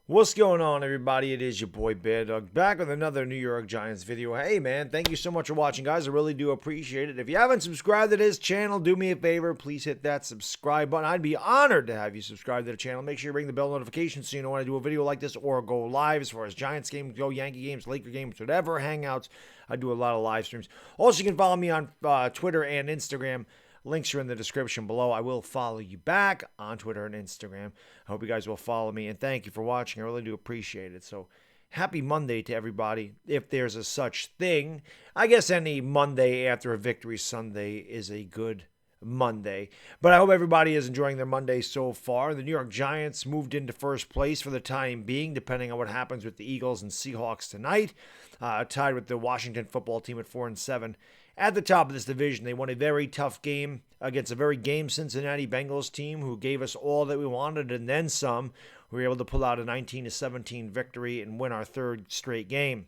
What's going on, everybody? It is your boy Baddog back with another New York Giants video. Hey, man, thank you so much for watching, guys. I really do appreciate it. If you haven't subscribed to this channel, do me a favor. Please hit that subscribe button. I'd be honored to have you subscribe to the channel. Make sure you ring the bell notification so you know when I do a video like this or go live as far as Giants games go, Yankee games, Laker games, whatever, hangouts. I do a lot of live streams. Also, you can follow me on Twitter and Instagram. Links are in the description below. I will follow you back on Twitter and Instagram. I hope you guys will follow me, and thank you for watching. I really do appreciate it. So, happy Monday to everybody, if there's a such thing. I guess any Monday after a victory Sunday is a good Monday. But I hope everybody is enjoying their Monday so far. The New York Giants moved into first place for the time being, depending on what happens with the Eagles and Seahawks tonight. Tied with the Washington football team at 4-7. At the top of this division, they won a very tough game against a very game Cincinnati Bengals team who gave us all that we wanted and then some. We were able to pull out a 19-17 victory and win our third straight game.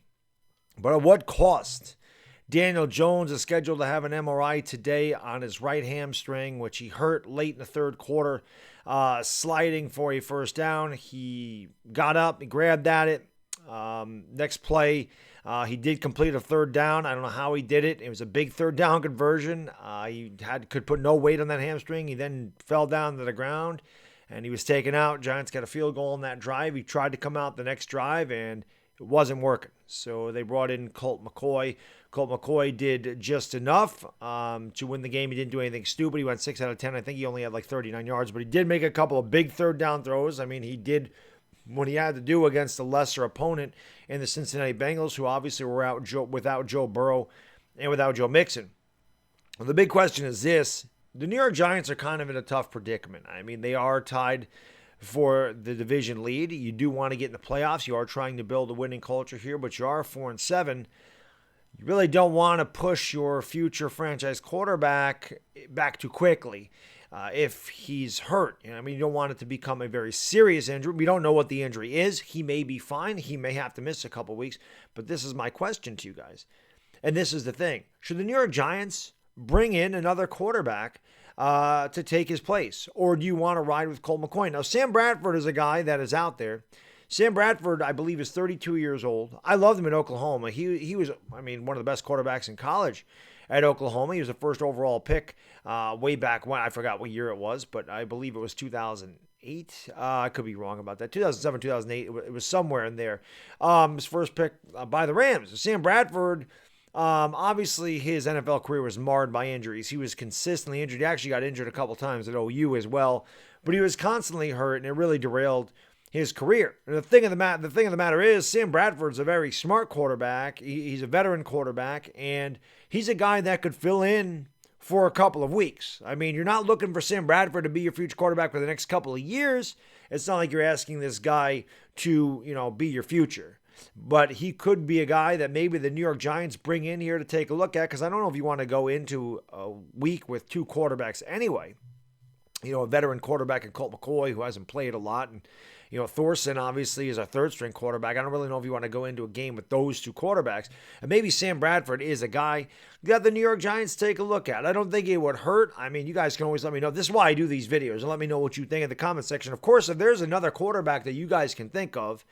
But at what cost? Daniel Jones is scheduled to have an MRI today on his right hamstring, which he hurt late in the third quarter, sliding for a first down. He got up, he grabbed at it. Next play, he did complete a third down. I don't know how he did it. It was a big third down conversion. He could put no weight on that hamstring. He then fell down to the ground, and he was taken out. Giants got a field goal on that drive. He tried to come out the next drive, and it wasn't working. So they brought in Colt McCoy. Colt McCoy did just enough to win the game. He didn't do anything stupid. He went 6 out of 10. I think he only had like 39 yards, but he did make a couple of big third down throws. I mean, he did what he had to do against a lesser opponent in the Cincinnati Bengals, who obviously were out without Joe Burrow and without Joe Mixon. Well, the big question is this. The New York Giants are kind of in a tough predicament. I mean, they are tied for the division lead. You do want to get in the playoffs. You are trying to build a winning culture here, but you are 4-7. You really don't want to push your future franchise quarterback back too quickly. If he's hurt, I mean, you don't want it to become a very serious injury. We don't know what the injury is. He may be fine. He may have to miss a couple weeks. But this is my question to you guys. And this is the thing. Should the New York Giants bring in another quarterback to take his place? Or do you want to ride with Colt McCoy? Now, Sam Bradford is a guy that is out there. Sam Bradford, I believe, is 32 years old. I loved him in Oklahoma. He was, I mean, one of the best quarterbacks in college at Oklahoma. He was the first overall pick way back when. I forgot what year it was, but I believe it was 2008. I could be wrong about that. 2007, 2008. It was somewhere in there. His first pick by the Rams. Sam Bradford, obviously his NFL career was marred by injuries. He was consistently injured. He actually got injured a couple times at OU as well, but he was constantly hurt, and it really derailed his career. And the thing of the matter is, Sam Bradford's a very smart quarterback. He's a veteran quarterback, and he's a guy that could fill in for a couple of weeks. I mean, you're not looking for Sam Bradford to be your future quarterback for the next couple of years. It's not like you're asking this guy to, be your future. But he could be a guy that maybe the New York Giants bring in here to take a look at, because I don't know if you want to go into a week with two quarterbacks anyway. A veteran quarterback in Colt McCoy who hasn't played a lot, and Thorson obviously is our third-string quarterback. I don't really know if you want to go into a game with those two quarterbacks. And maybe Sam Bradford is a guy that the New York Giants take a look at. I don't think it would hurt. I mean, you guys can always let me know. This is why I do these videos, and let me know what you think in the comment section. Of course, if there's another quarterback that you guys can think of,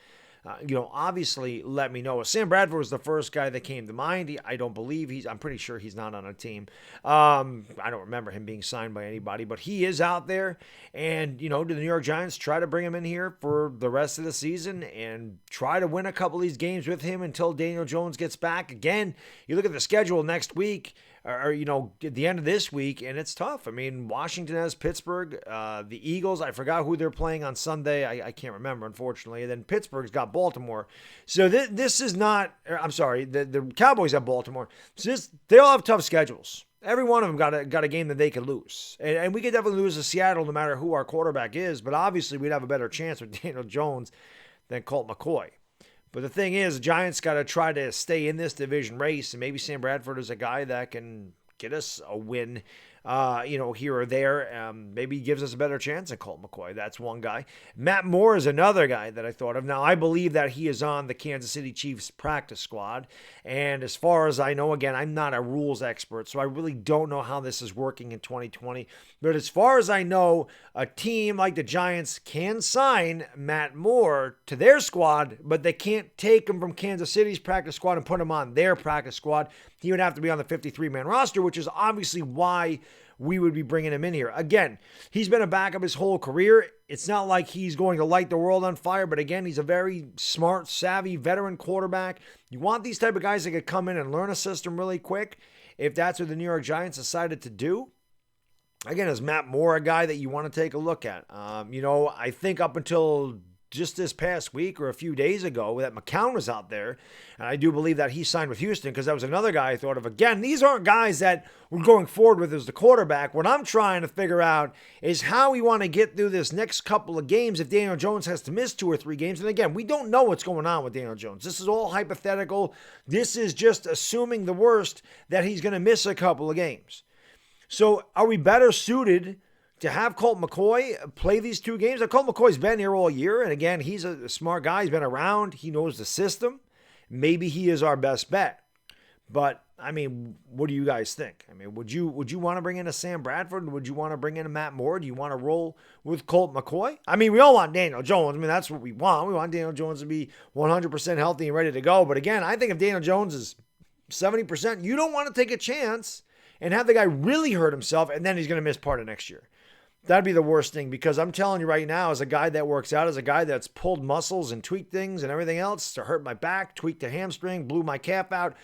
obviously let me know. Sam Bradford was the first guy that came to mind. I don't believe I'm pretty sure he's not on a team. I don't remember him being signed by anybody, but he is out there. And, do the New York Giants try to bring him in here for the rest of the season and try to win a couple of these games with him until Daniel Jones gets back? Again, you look at the schedule next week, or at the end of this week, and it's tough. I mean, Washington has Pittsburgh, the Eagles, I forgot who they're playing on Sunday. I can't remember, unfortunately. And then Pittsburgh's got Baltimore. So this is not, I'm sorry, the Cowboys have Baltimore. So they all have tough schedules. Every one of them got a game that they could lose. And we could definitely lose to Seattle no matter who our quarterback is, but obviously we'd have a better chance with Daniel Jones than Colt McCoy. But the thing is, the Giants got to try to stay in this division race, and maybe Sam Bradford is a guy that can get us a win here or there. Maybe he gives us a better chance than Colt McCoy. That's one guy. Matt Moore is another guy that I thought of. Now, I believe that he is on the Kansas City Chiefs practice squad. And as far as I know, again, I'm not a rules expert, so I really don't know how this is working in 2020. But as far as I know, a team like the Giants can sign Matt Moore to their squad, but they can't take him from Kansas City's practice squad and put him on their practice squad. He would have to be on the 53-man roster, which is obviously why we would be bringing him in here. Again, he's been a backup his whole career. It's not like he's going to light the world on fire, but again, he's a very smart, savvy, veteran quarterback. You want these type of guys that could come in and learn a system really quick. If that's what the New York Giants decided to do, again, is Matt Moore a guy that you want to take a look at? I think up until just this past week or a few days ago that McCown was out there, and I do believe that he signed with Houston because that was another guy I thought of. Again, these aren't guys that we're going forward with as the quarterback. What I'm trying to figure out is how we want to get through this next couple of games if Daniel Jones has to miss 2 or 3 games. And again, we don't know what's going on with Daniel Jones. This is all hypothetical. This is just assuming the worst, that he's going to miss a couple of games. So are we better suited to have Colt McCoy play these 2 games? Now, Colt McCoy's been here all year, and again, he's a smart guy. He's been around. He knows the system. Maybe he is our best bet. But, I mean, what do you guys think? I mean, would you want to bring in a Sam Bradford? Would you want to bring in a Matt Moore? Do you want to roll with Colt McCoy? I mean, we all want Daniel Jones. I mean, that's what we want. We want Daniel Jones to be 100% healthy and ready to go. But again, I think if Daniel Jones is 70%, you don't want to take a chance and have the guy really hurt himself, and then he's going to miss part of next year. That'd be the worst thing, because I'm telling you right now, as a guy that works out, as a guy that's pulled muscles and tweaked things and everything else to hurt my back, tweaked a hamstring, blew my calf out,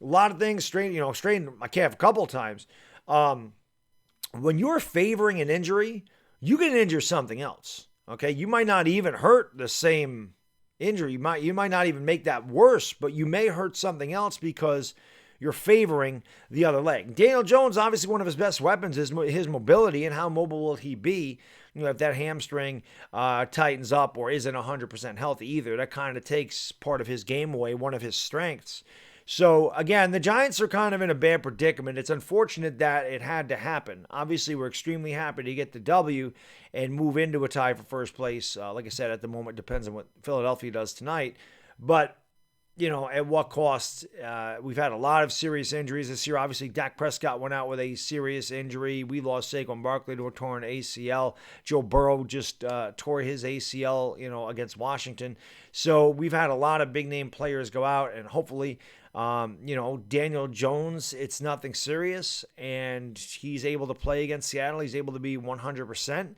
a lot of things, strained my calf a couple of times. When you're favoring an injury, you can injure something else. Okay, you might not even hurt the same injury. You might not even make that worse, but you may hurt something else because you're favoring the other leg. Daniel Jones, obviously one of his best weapons is his mobility, and how mobile will he be if that hamstring tightens up or isn't 100% healthy either. That kind of takes part of his game away, one of his strengths. So, again, the Giants are kind of in a bad predicament. It's unfortunate that it had to happen. Obviously, we're extremely happy to get the W and move into a tie for first place. Like I said, at the moment, it depends on what Philadelphia does tonight. But at what cost? We've had a lot of serious injuries this year. Obviously, Dak Prescott went out with a serious injury. We lost Saquon Barkley to a torn ACL. Joe Burrow just tore his ACL, against Washington. So we've had a lot of big-name players go out, and hopefully, Daniel Jones, it's nothing serious, and he's able to play against Seattle. He's able to be 100%.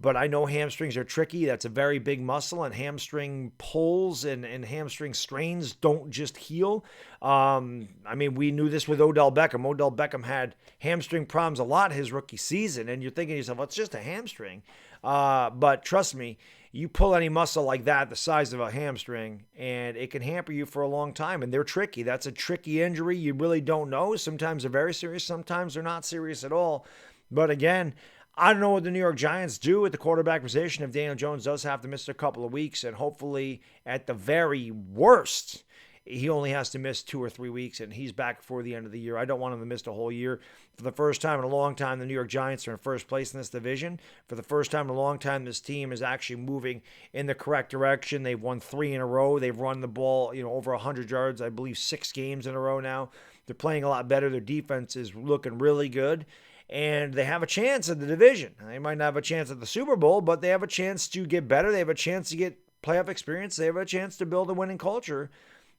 But I know hamstrings are tricky. That's a very big muscle, and hamstring pulls and hamstring strains don't just heal. We knew this with Odell Beckham. Odell Beckham had hamstring problems a lot his rookie season, and you're thinking to yourself, well, it's just a hamstring. But trust me, you pull any muscle like that, the size of a hamstring, and it can hamper you for a long time, and they're tricky. That's a tricky injury. You really don't know. Sometimes they're very serious. Sometimes they're not serious at all. But again, I don't know what the New York Giants do at the quarterback position if Daniel Jones does have to miss a couple of weeks, and hopefully at the very worst, he only has to miss 2 or 3 weeks, and he's back before the end of the year. I don't want him to miss the whole year. For the first time in a long time, the New York Giants are in first place in this division. For the first time in a long time, this team is actually moving in the correct direction. They've won 3 in a row. They've run the ball, over 100 yards, I believe 6 games in a row now. They're playing a lot better. Their defense is looking really good. And they have a chance at the division. They might not have a chance at the Super Bowl, but they have a chance to get better. They have a chance to get playoff experience. They have a chance to build a winning culture.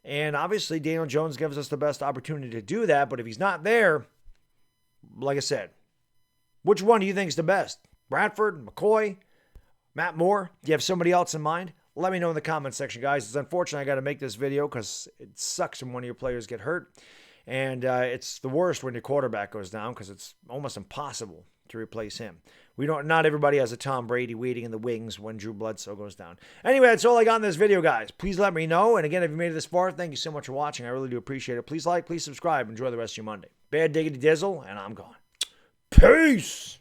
And obviously, Daniel Jones gives us the best opportunity to do that. But if he's not there, like I said, which one do you think is the best? Bradford, McCoy, Matt Moore? Do you have somebody else in mind? Let me know in the comments section, guys. It's unfortunate I got to make this video because it sucks when one of your players get hurt. And it's the worst when your quarterback goes down because it's almost impossible to replace him. Not everybody has a Tom Brady waiting in the wings when Drew Bledsoe goes down. Anyway, that's all I got in this video, guys. Please let me know. And again, if you made it this far, thank you so much for watching. I really do appreciate it. Please like, please subscribe. Enjoy the rest of your Monday. Bad diggity dizzle, and I'm gone. Peace!